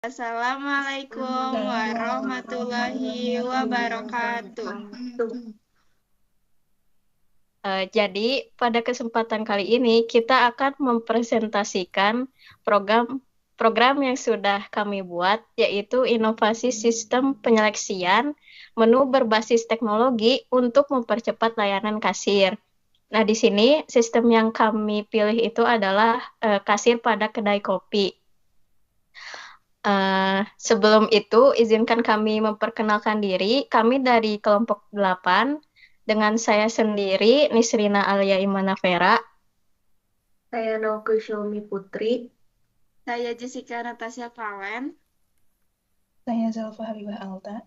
Assalamualaikum warahmatullahi wabarakatuh. Jadi, pada kesempatan kali ini kita akan mempresentasikan program yang sudah kami buat, yaitu inovasi sistem penyeleksian menu berbasis teknologi untuk mempercepat layanan kasir. Nah, di sini sistem yang kami pilih itu adalah kasir pada kedai kopi. Sebelum itu, izinkan kami memperkenalkan diri. Kami dari kelompok 8, dengan saya sendiri, Nisrina Alia Imana Vera. Saya Noke Shilmi Putri. Saya Jessica Natasha Valen. Saya Zelfa Habibah Alta.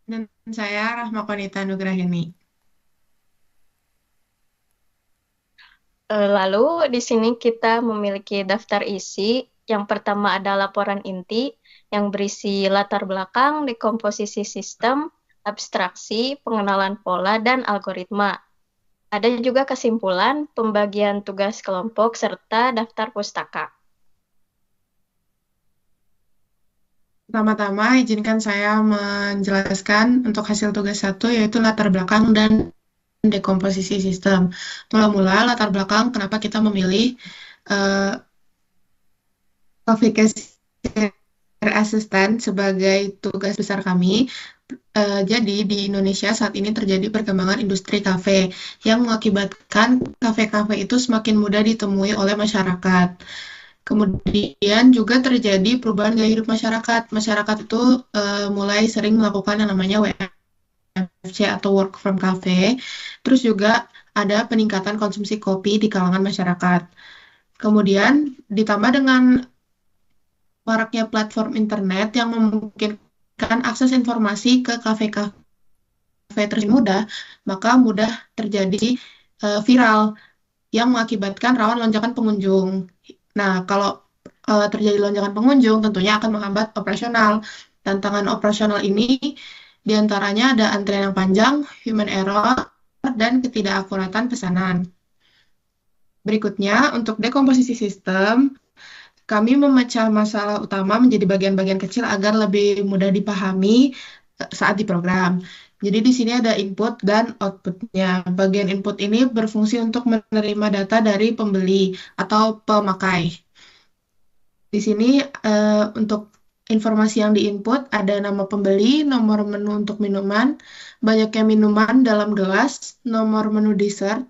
Dan saya Rahma Konita Nugrahini. Lalu di sini kita memiliki daftar isi. Yang pertama ada laporan inti yang berisi latar belakang, dekomposisi sistem, abstraksi, pengenalan pola, dan algoritma. Ada juga kesimpulan, pembagian tugas kelompok, serta daftar pustaka. Pertama-tama izinkan saya menjelaskan untuk hasil tugas 1, yaitu latar belakang dan dekomposisi sistem. Mula-mula latar belakang kenapa kita memilih Aplikasi Assistant sebagai tugas besar kami. Jadi di Indonesia saat ini terjadi perkembangan industri kafe yang mengakibatkan kafe-kafe itu semakin mudah ditemui oleh masyarakat. Kemudian juga terjadi perubahan gaya hidup masyarakat. Masyarakat itu mulai sering melakukan yang namanya WFC atau work from cafe. Terus juga ada peningkatan konsumsi kopi di kalangan masyarakat. Kemudian ditambah dengan maraknya platform internet yang memungkinkan akses informasi ke kafe-kafe tersebut mudah, maka mudah terjadi viral yang mengakibatkan rawan lonjakan pengunjung. Nah, kalau terjadi lonjakan pengunjung, tentunya akan menghambat operasional. Tantangan operasional ini diantaranya ada antrian yang panjang, human error, dan ketidakakuratan pesanan. Berikutnya, untuk dekomposisi sistem, kami memecah masalah utama menjadi bagian-bagian kecil agar lebih mudah dipahami saat diprogram. Jadi di sini ada input dan outputnya. Bagian input ini berfungsi untuk menerima data dari pembeli atau pemakai. Di sini untuk informasi yang diinput ada nama pembeli, nomor menu untuk minuman, banyaknya minuman dalam gelas, nomor menu dessert,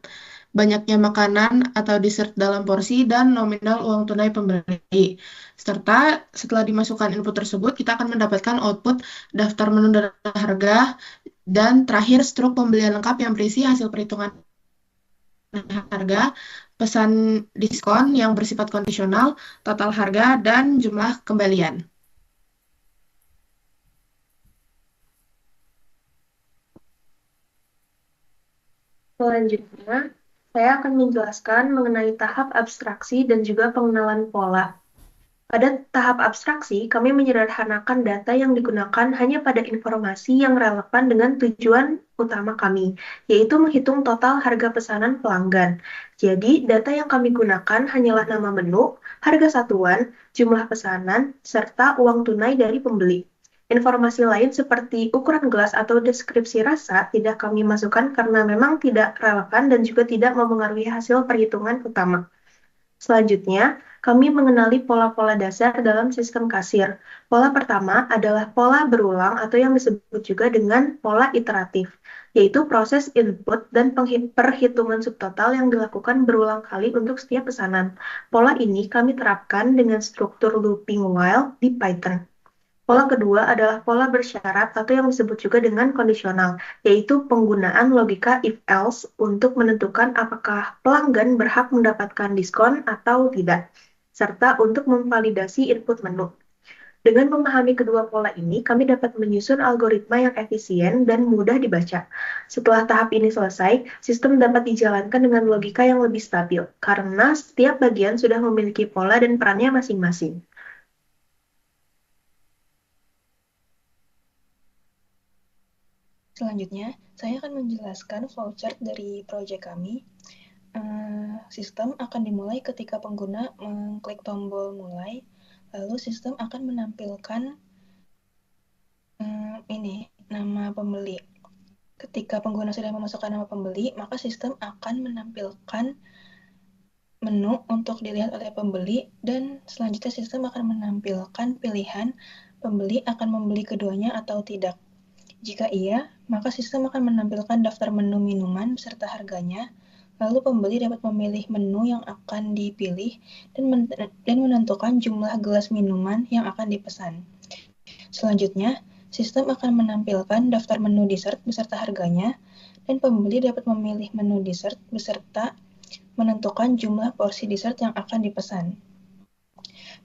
banyaknya makanan atau dessert dalam porsi, dan nominal uang tunai pembeli. Serta setelah dimasukkan input tersebut, kita akan mendapatkan output daftar menu dan harga, dan terakhir struk pembelian lengkap yang berisi hasil perhitungan harga, pesan diskon yang bersifat kondisional, total harga, dan jumlah kembalian. Selanjutnya, saya akan menjelaskan mengenai tahap abstraksi dan juga pengenalan pola. Pada tahap abstraksi, kami menyederhanakan data yang digunakan hanya pada informasi yang relevan dengan tujuan utama kami, yaitu menghitung total harga pesanan pelanggan. Jadi, data yang kami gunakan hanyalah nama menu, harga satuan, jumlah pesanan, serta uang tunai dari pembeli. Informasi lain seperti ukuran gelas atau deskripsi rasa tidak kami masukkan karena memang tidak relevan dan juga tidak memengaruhi hasil perhitungan utama. Selanjutnya, kami mengenali pola-pola dasar dalam sistem kasir. Pola pertama adalah pola berulang atau yang disebut juga dengan pola iteratif, yaitu proses input dan perhitungan subtotal yang dilakukan berulang kali untuk setiap pesanan. Pola ini kami terapkan dengan struktur looping while di Python. Pola kedua adalah pola bersyarat atau yang disebut juga dengan kondisional, yaitu penggunaan logika if-else untuk menentukan apakah pelanggan berhak mendapatkan diskon atau tidak, serta untuk memvalidasi input menu. Dengan memahami kedua pola ini, kami dapat menyusun algoritma yang efisien dan mudah dibaca. Setelah tahap ini selesai, sistem dapat dijalankan dengan logika yang lebih stabil, karena setiap bagian sudah memiliki pola dan perannya masing-masing. Selanjutnya, saya akan menjelaskan flowchart dari proyek kami. Sistem akan dimulai ketika pengguna mengklik tombol mulai, Lalu sistem akan menampilkan nama pembeli. Ketika pengguna sudah memasukkan nama pembeli, maka sistem akan menampilkan menu untuk dilihat oleh pembeli, dan selanjutnya sistem akan menampilkan pilihan pembeli akan membeli keduanya atau tidak. Jika iya, maka sistem akan menampilkan daftar menu minuman beserta harganya, lalu pembeli dapat memilih menu yang akan dipilih dan menentukan jumlah gelas minuman yang akan dipesan. Selanjutnya, sistem akan menampilkan daftar menu dessert beserta harganya, dan pembeli dapat memilih menu dessert beserta menentukan jumlah porsi dessert yang akan dipesan.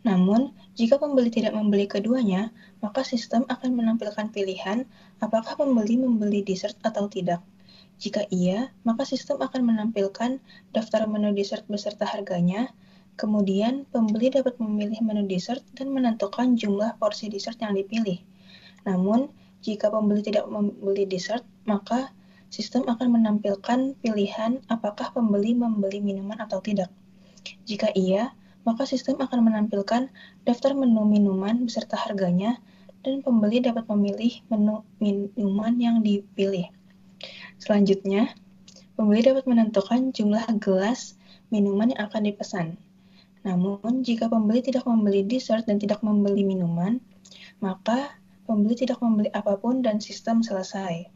Namun, jika pembeli tidak membeli keduanya, maka sistem akan menampilkan pilihan apakah pembeli membeli dessert atau tidak. Jika iya, maka sistem akan menampilkan daftar menu dessert beserta harganya. Kemudian, pembeli dapat memilih menu dessert dan menentukan jumlah porsi dessert yang dipilih. Namun, jika pembeli tidak membeli dessert, maka sistem akan menampilkan pilihan apakah pembeli membeli minuman atau tidak. Jika iya, maka sistem akan menampilkan daftar menu minuman beserta harganya, dan pembeli dapat memilih menu minuman yang dipilih. Selanjutnya, pembeli dapat menentukan jumlah gelas minuman yang akan dipesan. Namun, jika pembeli tidak membeli dessert dan tidak membeli minuman, maka pembeli tidak membeli apapun dan sistem selesai.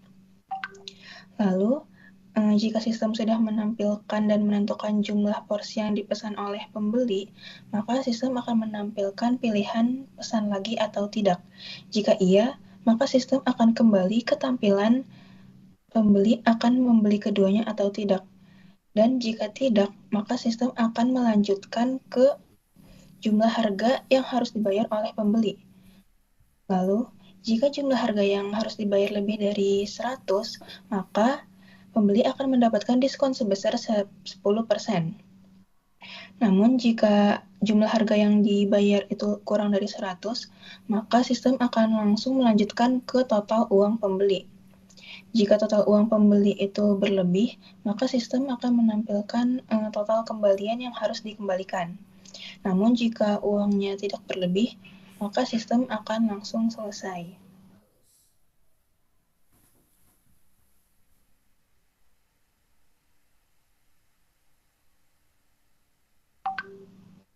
Lalu, jika sistem sudah menampilkan dan menentukan jumlah porsi yang dipesan oleh pembeli, maka sistem akan menampilkan pilihan pesan lagi atau tidak. Jika iya, maka sistem akan kembali ke tampilan pembeli akan membeli keduanya atau tidak. Dan jika tidak, maka sistem akan melanjutkan ke jumlah harga yang harus dibayar oleh pembeli. Lalu, jika jumlah harga yang harus dibayar lebih dari 100, maka pembeli akan mendapatkan diskon sebesar 10%. Namun, jika jumlah harga yang dibayar itu kurang dari 100, maka sistem akan langsung melanjutkan ke total uang pembeli. Jika total uang pembeli itu berlebih, maka sistem akan menampilkan total kembalian yang harus dikembalikan. Namun, jika uangnya tidak berlebih, maka sistem akan langsung selesai.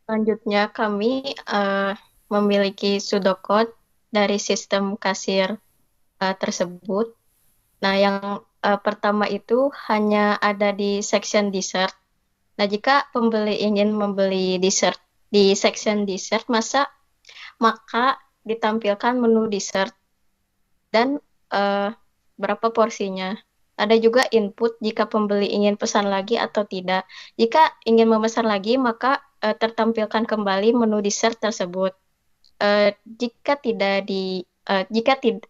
Selanjutnya kami memiliki pseudocode dari sistem kasir tersebut. Nah, yang pertama itu hanya ada di section dessert. Nah, jika pembeli ingin membeli dessert di section dessert, maka ditampilkan menu dessert dan berapa porsinya. Ada juga input jika pembeli ingin pesan lagi atau tidak. Jika ingin memesan lagi, maka tertampilkan kembali menu dessert tersebut.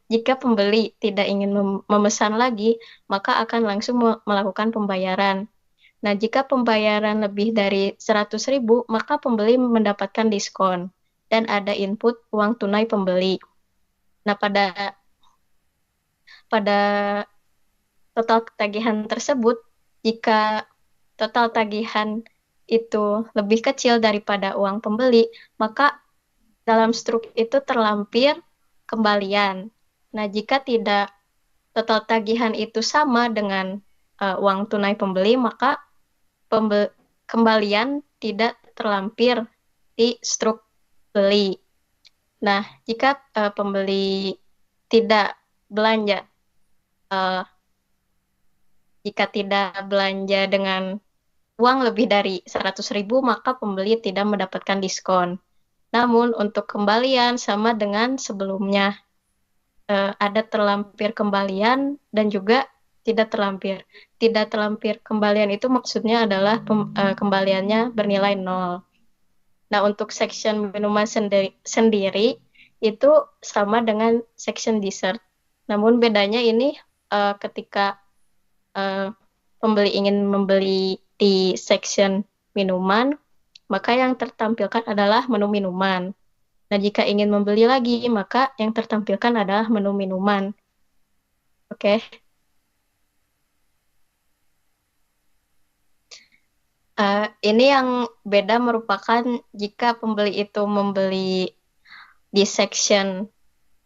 Jika pembeli tidak ingin memesan lagi, maka akan langsung melakukan pembayaran. Nah, jika pembayaran lebih dari 100.000, maka pembeli mendapatkan diskon dan ada input uang tunai pembeli. Nah, pada total tagihan tersebut, jika total tagihan itu lebih kecil daripada uang pembeli, maka dalam struk itu terlampir kembalian. Nah, jika tidak total tagihan itu sama dengan uang tunai pembeli, maka kembalian tidak terlampir di struk beli. Nah, jika pembeli tidak belanja, jika tidak belanja dengan uang lebih dari 100.000, maka pembeli tidak mendapatkan diskon. Namun untuk kembalian sama dengan sebelumnya, ada terlampir kembalian dan juga tidak terlampir. Tidak terlampir kembalian itu maksudnya adalah kembaliannya bernilai 0. Nah, untuk section minuman sendiri itu sama dengan section dessert. Namun bedanya ini ketika pembeli ingin membeli di section minuman, maka yang tertampilkan adalah menu minuman. Nah, jika ingin membeli lagi, maka yang tertampilkan adalah menu minuman. Oke. Ini yang beda merupakan jika pembeli itu membeli di section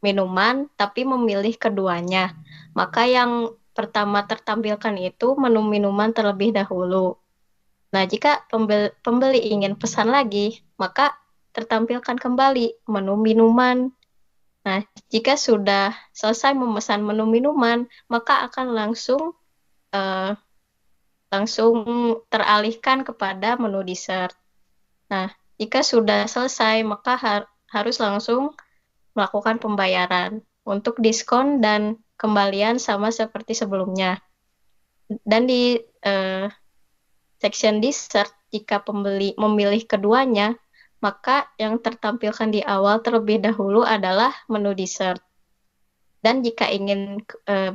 minuman, tapi memilih keduanya. Maka yang pertama tertampilkan itu menu minuman terlebih dahulu. Nah, jika pembeli ingin pesan lagi, maka tertampilkan kembali menu minuman. Nah, jika sudah selesai memesan menu minuman, maka akan langsung teralihkan kepada menu dessert. Nah, jika sudah selesai, maka harus langsung melakukan pembayaran. Untuk diskon dan kembalian sama seperti sebelumnya. Dan di section dessert, jika pembeli memilih keduanya, maka yang tertampilkan di awal terlebih dahulu adalah menu dessert. Dan jika ingin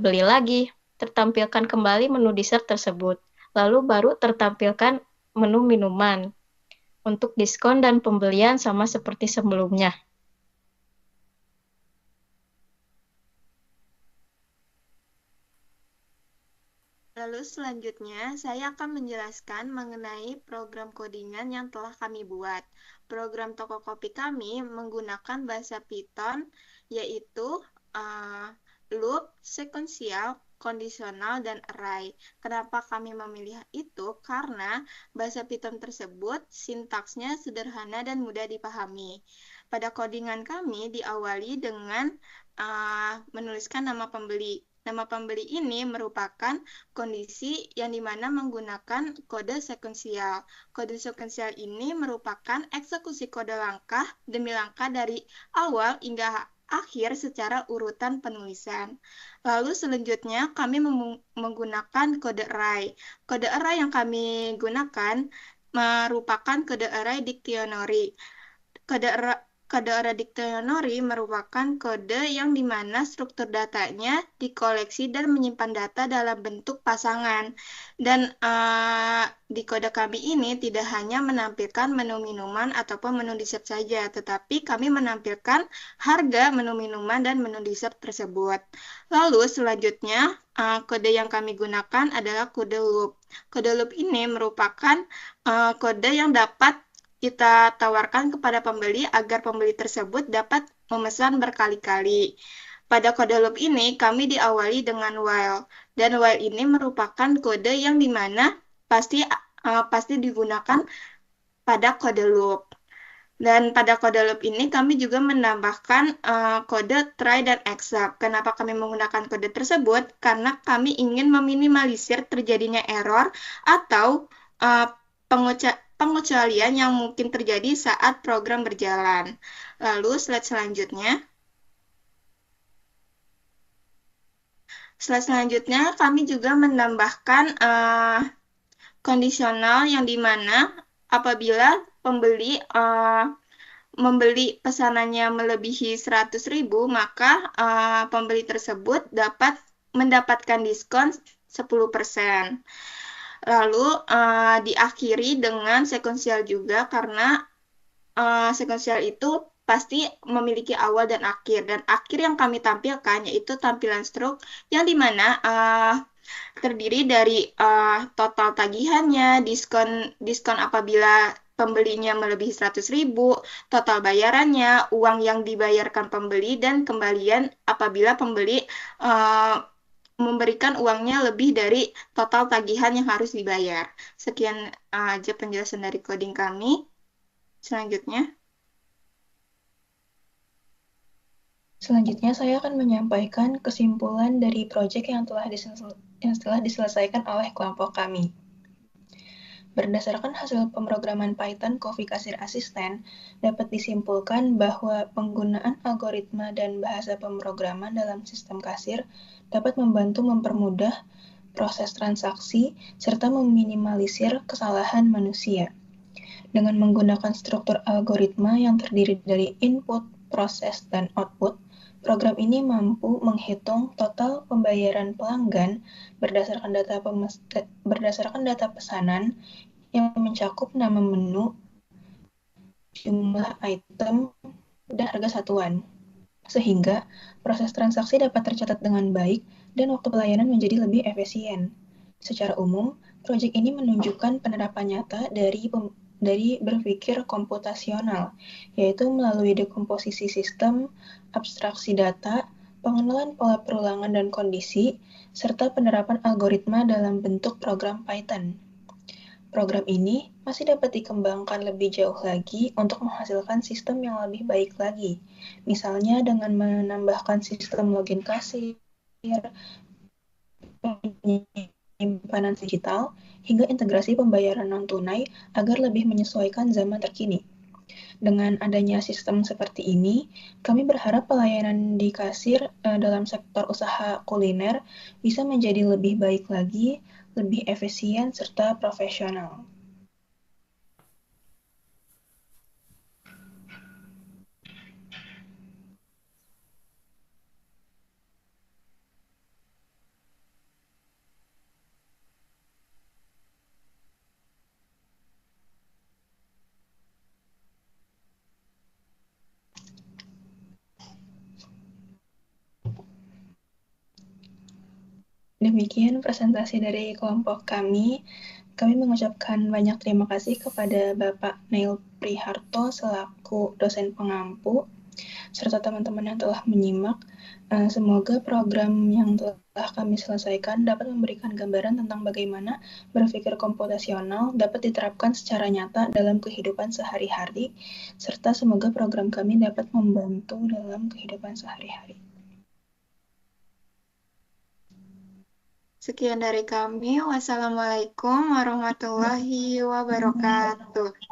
beli lagi, tertampilkan kembali menu dessert tersebut. Lalu baru tertampilkan menu minuman. Untuk diskon dan pembelian sama seperti sebelumnya. Lalu selanjutnya, saya akan menjelaskan mengenai program codingan yang telah kami buat. Program toko kopi kami menggunakan bahasa Python, yaitu loop, sequential, kondisional, dan array. Kenapa kami memilih itu? Karena bahasa Python tersebut sintaksnya sederhana dan mudah dipahami. Pada codingan kami diawali dengan menuliskan nama pembeli. Nama pembeli ini merupakan kondisi yang dimana menggunakan kode sekuensial. Kode sekuensial ini merupakan eksekusi kode langkah demi langkah dari awal hingga akhir secara urutan penulisan. Lalu selanjutnya kami menggunakan kode array. Kode array yang kami gunakan merupakan kode array dictionary. Kode array dictionary merupakan kode yang dimana struktur datanya dikoleksi dan menyimpan data dalam bentuk pasangan. Dan di kode kami ini tidak hanya menampilkan menu minuman ataupun menu dessert saja, tetapi kami menampilkan harga menu minuman dan menu dessert tersebut. Lalu selanjutnya kode yang kami gunakan adalah kode loop. Kode loop ini merupakan kode yang dapat kita tawarkan kepada pembeli agar pembeli tersebut dapat memesan berkali-kali. Pada kode loop ini, kami diawali dengan while. Dan while ini merupakan kode yang dimana pasti digunakan pada kode loop. Dan pada kode loop ini, kami juga menambahkan kode try dan except. Kenapa kami menggunakan kode tersebut? Karena kami ingin meminimalisir terjadinya error atau pengecualian yang mungkin terjadi saat program berjalan. Lalu slide selanjutnya. Slide selanjutnya kami juga menambahkan kondisional yang dimana apabila pembeli membeli pesanannya melebihi 100.000, maka pembeli tersebut dapat mendapatkan diskon 10%. Lalu diakhiri dengan sekuensial juga karena sekuensial itu pasti memiliki awal dan akhir. Dan akhir yang kami tampilkan yaitu tampilan struk yang dimana terdiri dari total tagihannya, diskon apabila pembelinya melebihi 100.000, total bayarannya, uang yang dibayarkan pembeli, dan kembalian apabila pembeli memberikan uangnya lebih dari total tagihan yang harus dibayar. Sekian aja penjelasan dari coding kami. Selanjutnya saya akan menyampaikan kesimpulan dari proyek yang telah diselesaikan oleh kelompok kami. Berdasarkan hasil pemrograman Python Coffee Kasir Assistant, dapat disimpulkan bahwa penggunaan algoritma dan bahasa pemrograman dalam sistem kasir dapat membantu mempermudah proses transaksi serta meminimalisir kesalahan manusia. Dengan menggunakan struktur algoritma yang terdiri dari input, proses, dan output, program ini mampu menghitung total pembayaran pelanggan berdasarkan data pesanan yang mencakup nama menu, jumlah item, dan harga satuan. Sehingga proses transaksi dapat tercatat dengan baik dan waktu pelayanan menjadi lebih efisien. Secara umum, Proyek ini menunjukkan penerapan nyata dari berpikir komputasional, yaitu melalui dekomposisi sistem, abstraksi data, pengenalan pola perulangan dan kondisi, serta penerapan algoritma dalam bentuk program Python. Program ini masih dapat dikembangkan lebih jauh lagi untuk menghasilkan sistem yang lebih baik lagi, misalnya dengan menambahkan sistem login kasir, penyimpanan digital, hingga integrasi pembayaran non-tunai agar lebih menyesuaikan zaman terkini. Dengan adanya sistem seperti ini, kami berharap pelayanan di kasir dalam sektor usaha kuliner bisa menjadi lebih baik lagi, lebih efisien, serta profesional. Demikian presentasi dari kelompok kami. Kami mengucapkan banyak terima kasih kepada Bapak Neil Priharto selaku dosen pengampu, serta teman-teman yang telah menyimak. Semoga program yang telah kami selesaikan dapat memberikan gambaran tentang bagaimana berpikir komputasional dapat diterapkan secara nyata dalam kehidupan sehari-hari, serta semoga program kami dapat membantu dalam kehidupan sehari-hari. Sekian dari kami. Wassalamualaikum warahmatullahi wabarakatuh.